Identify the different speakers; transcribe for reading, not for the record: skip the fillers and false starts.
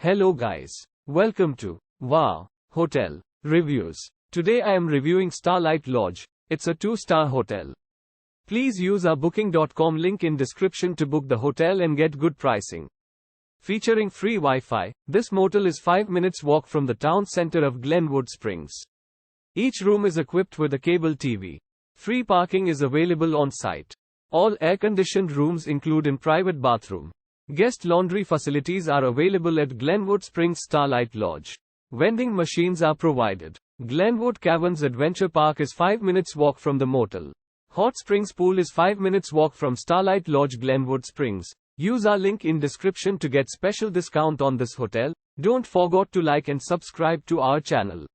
Speaker 1: Hello guys. Welcome to Wow Hotel Reviews. Today I am reviewing Starlight Lodge. It's a 2-star hotel. Please use our booking.com link in description to book the hotel and get good pricing. Featuring free Wi-Fi, this motel is 5 minutes walk from the town center of Glenwood Springs. Each room is equipped with a cable TV. Free parking is available on site. All air-conditioned rooms include a private bathroom. Guest laundry facilities are available at Glenwood Springs Starlight Lodge. Vending machines are provided. Glenwood Caverns Adventure Park is 5 minutes walk from the motel. Hot Springs Pool is 5 minutes walk from Starlight Lodge Glenwood Springs. Use our link in description to get special discount on this hotel. Don't forget to like and subscribe to our channel.